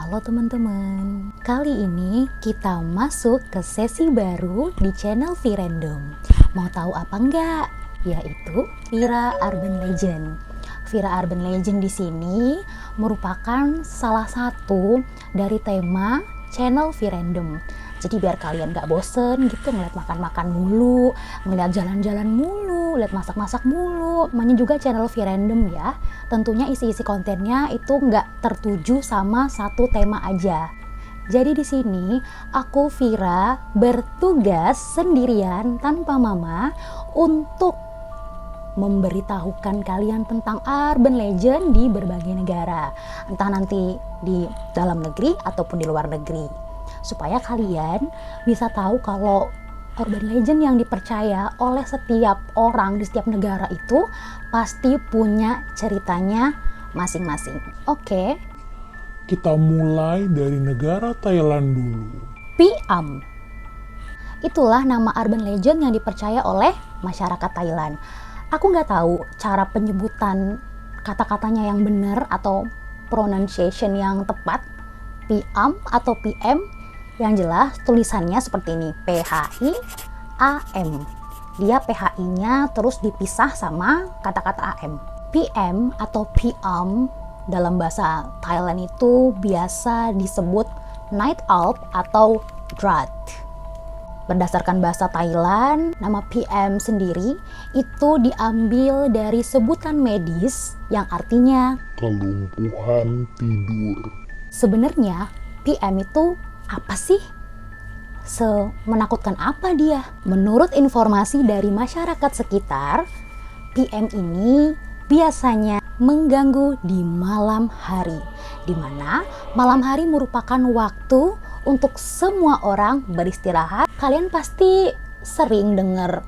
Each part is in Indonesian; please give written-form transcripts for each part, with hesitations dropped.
Halo teman-teman, kali ini kita masuk ke sesi baru di channel Virandom. Mau tahu apa enggak? Yaitu Vira Urban Legend. Vira Urban Legend di sini merupakan salah satu dari tema channel Virandom. Jadi biar kalian gak bosen gitu ngeliat makan-makan mulu, ngeliat jalan-jalan mulu, lihat masak-masak mulu. Namanya juga channel Virandom ya. Tentunya isi-isi kontennya itu nggak tertuju sama satu tema aja. Jadi di sini aku Vira bertugas sendirian tanpa mama untuk memberitahukan kalian tentang urban legend di berbagai negara, entah nanti di dalam negeri ataupun di luar negeri, supaya kalian bisa tahu kalau urban legend yang dipercaya oleh setiap orang di setiap negara itu pasti punya ceritanya masing-masing. Oke. Kita mulai dari negara Thailand dulu. Piam. Itulah nama urban legend yang dipercaya oleh masyarakat Thailand. Aku nggak tahu cara penyebutan kata-katanya yang benar atau pronunciation yang tepat. Piam atau PM. Yang jelas tulisannya seperti ini, PHI-AM. Dia PHI-nya terus dipisah sama kata-kata AM. PM atau PM dalam bahasa Thailand itu biasa disebut Night Owl atau Drat. Berdasarkan bahasa Thailand, nama PM sendiri itu diambil dari sebutan medis yang artinya kelumpuhan tidur. Sebenarnya PM itu apa sih? Semenakutkan apa dia? Menurut informasi dari masyarakat sekitar, PM ini biasanya mengganggu di malam hari, di mana malam hari merupakan waktu untuk semua orang beristirahat. Kalian pasti sering dengar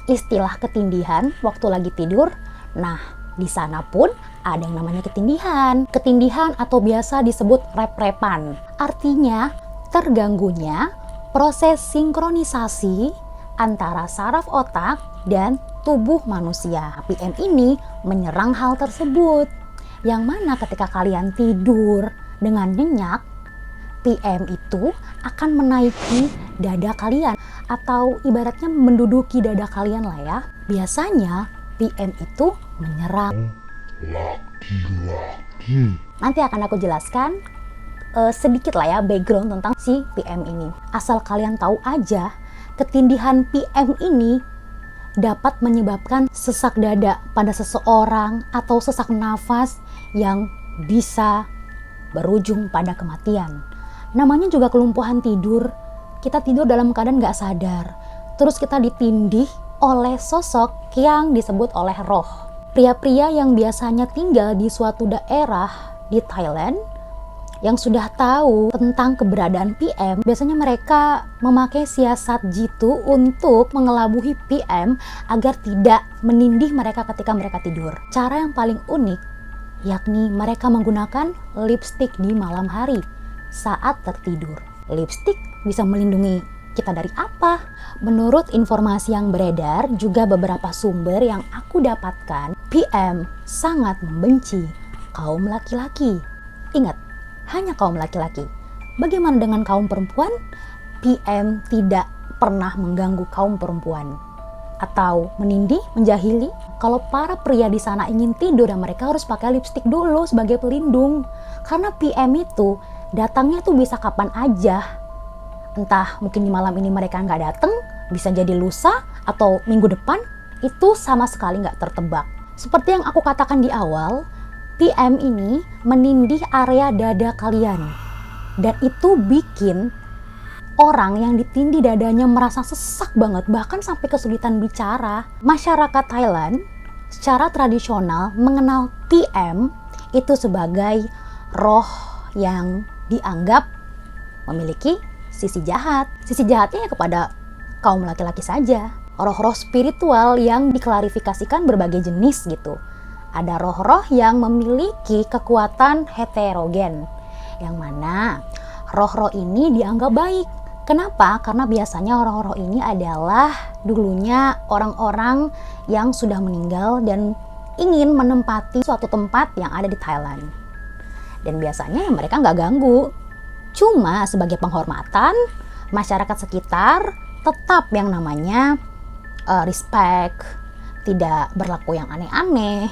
istilah ketindihan waktu lagi tidur. Nah, di sana pun ada yang namanya ketindihan. Ketindihan atau biasa disebut rep-repan. Artinya terganggunya proses sinkronisasi antara saraf otak dan tubuh manusia. PM ini menyerang hal tersebut. Yang mana ketika kalian tidur dengan nyenyak, PM itu akan menaiki dada kalian atau ibaratnya menduduki dada kalian lah ya. Biasanya PM itu menyerang laki-laki. Nanti akan aku jelaskan sedikit lah ya background tentang si PM ini. Asal kalian tahu aja, ketindihan PM ini dapat menyebabkan sesak dada pada seseorang atau sesak nafas yang bisa berujung pada kematian. Namanya juga kelumpuhan tidur. Kita tidur dalam keadaan gak sadar. Terus kita ditindih oleh sosok yang disebut oleh roh. Pria-pria yang biasanya tinggal di suatu daerah di Thailand yang sudah tahu tentang keberadaan PM, biasanya mereka memakai siasat jitu untuk mengelabuhi PM agar tidak menindih mereka ketika mereka tidur. Cara yang paling unik yakni mereka menggunakan lipstik di malam hari saat tertidur. Lipstik bisa melindungi kita dari apa? Menurut informasi yang beredar, juga beberapa sumber yang aku dapatkan, PM sangat membenci kaum laki-laki. Ingat, hanya kaum laki-laki. Bagaimana dengan kaum perempuan? PM tidak pernah mengganggu kaum perempuan atau menindih, menjahili. Kalau para pria di sana ingin tidur, dan mereka harus pakai lipstik dulu sebagai pelindung. Karena PM itu datangnya tuh bisa kapan aja. Entah mungkin di malam ini mereka nggak datang, bisa jadi lusa atau minggu depan, itu sama sekali nggak tertebak. Seperti yang aku katakan di awal, PM ini menindih area dada kalian. Dan itu bikin orang yang ditindih dadanya merasa sesak banget, bahkan sampai kesulitan bicara. Masyarakat Thailand secara tradisional mengenal PM itu sebagai roh yang dianggap memiliki sisi jahat. Sisi jahatnya ya kepada kaum laki-laki saja. Roh-roh spiritual yang diklarifikasikan berbagai jenis gitu. Ada roh-roh yang memiliki kekuatan heterogen, yang mana roh-roh ini dianggap baik. Kenapa? Karena biasanya roh-roh ini adalah dulunya orang-orang yang sudah meninggal dan ingin menempati suatu tempat yang ada di Thailand. dan biasanya mereka nggak ganggu. Cuma sebagai penghormatan, masyarakat sekitar tetap yang namanya respect, tidak berlaku yang aneh-aneh,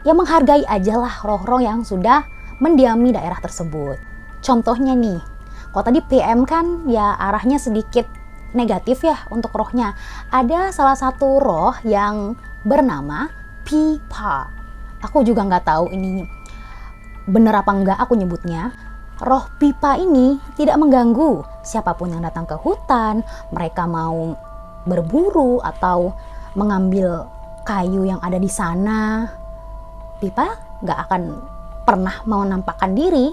ya menghargai aja lah roh-roh yang sudah mendiami daerah tersebut. Contohnya nih, kalau tadi PM kan ya arahnya sedikit negatif ya untuk rohnya. Ada salah satu roh yang bernama Pipa. Aku juga nggak tahu ini bener apa enggak aku nyebutnya. Roh Pipa ini tidak mengganggu siapapun yang datang ke hutan. Mereka mau berburu atau mengambil kayu yang ada di sana, Pipa nggak akan pernah mau menampakkan diri.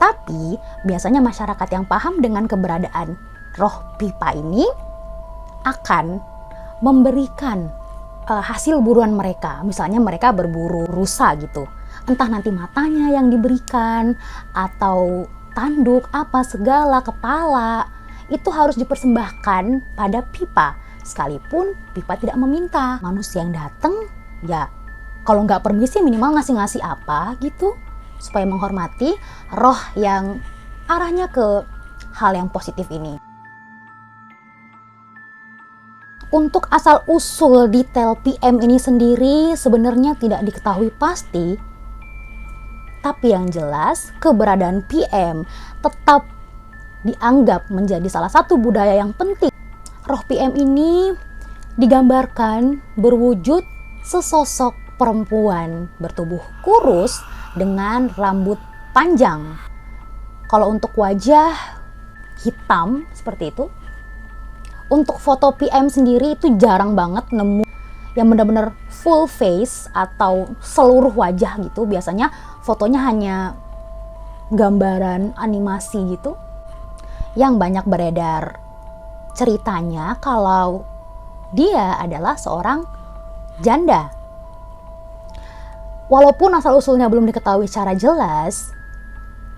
Tapi biasanya masyarakat yang paham dengan keberadaan roh Pipa ini akan memberikan hasil buruan mereka. Misalnya mereka berburu rusa gitu, entah nanti matanya yang diberikan atau tanduk apa segala, kepala itu harus dipersembahkan pada Pipa, sekalipun Pipa tidak meminta. Manusia yang datang ya kalau nggak permisi minimal ngasih-ngasih apa gitu, supaya menghormati roh yang arahnya ke hal yang positif ini. Untuk asal-usul detail PM ini sendiri sebenarnya tidak diketahui pasti, tapi yang jelas keberadaan PM tetap dianggap menjadi salah satu budaya yang penting. Roh PM ini digambarkan berwujud sesosok perempuan bertubuh kurus dengan rambut panjang. Kalau untuk wajah hitam seperti itu. Untuk foto PM sendiri itu jarang banget nemu yang benar-benar full face atau seluruh wajah gitu. Biasanya fotonya hanya gambaran animasi gitu. Yang banyak beredar ceritanya kalau dia adalah seorang janda. Walaupun asal-usulnya belum diketahui secara jelas,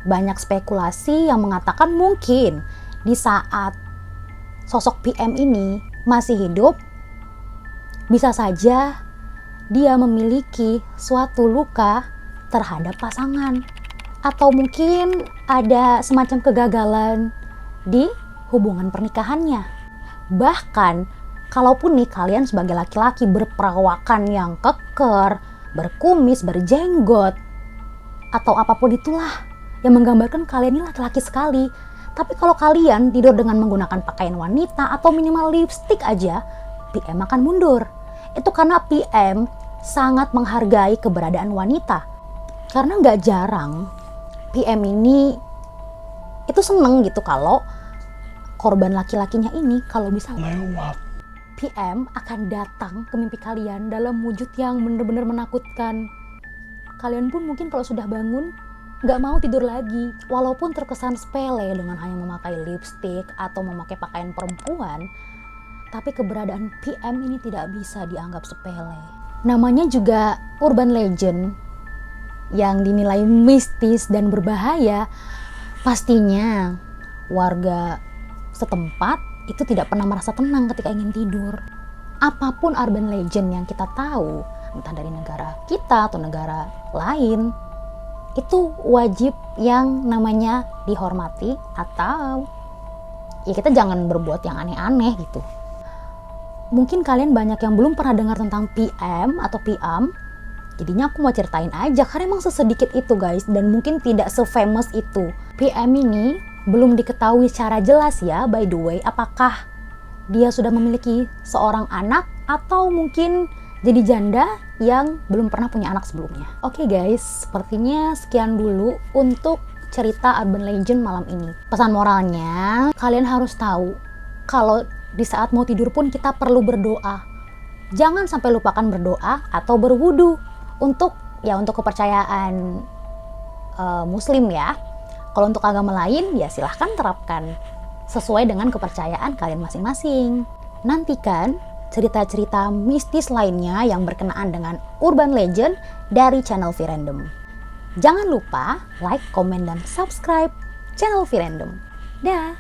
banyak spekulasi yang mengatakan mungkin di saat sosok PM ini masih hidup, bisa saja dia memiliki suatu luka terhadap pasangan. Atau mungkin ada semacam kegagalan di hubungan pernikahannya. Bahkan, kalaupun nih kalian sebagai laki-laki berperawakan yang keker, berkumis, berjenggot, atau apapun itulah yang menggambarkan kalian ini laki-laki sekali. Tapi kalau kalian tidur dengan menggunakan pakaian wanita atau minimal lipstick aja, PM akan mundur. Itu karena PM sangat menghargai keberadaan wanita. Karena nggak jarang PM ini itu seneng gitu kalau korban laki-lakinya ini kalau bisa lewat. PM akan datang ke mimpi kalian dalam wujud yang benar-benar menakutkan. Kalian pun mungkin kalau sudah bangun nggak mau tidur lagi. Walaupun terkesan sepele dengan hanya memakai lipstick atau memakai pakaian perempuan, tapi keberadaan PM ini tidak bisa dianggap sepele. Namanya juga urban legend yang dinilai mistis dan berbahaya. Pastinya warga setempat itu tidak pernah merasa tenang ketika ingin tidur. Apapun urban legend yang kita tahu, entah dari negara kita atau negara lain, itu wajib yang namanya dihormati atau ya kita jangan berbuat yang aneh-aneh gitu. Mungkin kalian banyak yang belum pernah dengar tentang PM atau PM, jadinya aku mau ceritain aja karena emang sesedikit itu guys, dan mungkin tidak se-famous itu. PM ini belum diketahui secara jelas ya, by the way, apakah dia sudah memiliki seorang anak atau mungkin jadi janda yang belum pernah punya anak sebelumnya. Oke guys, sepertinya sekian dulu untuk cerita urban legend malam ini. Pesan moralnya, kalian harus tahu kalau di saat mau tidur pun kita perlu berdoa. Jangan sampai lupakan berdoa atau berwudu untuk kepercayaan Muslim ya. Kalau untuk agama lain ya silahkan terapkan sesuai dengan kepercayaan kalian masing-masing. Nantikan cerita-cerita mistis lainnya yang berkenaan dengan urban legend dari channel V-Random. Jangan lupa like, komen, dan subscribe channel V-Random. Dah.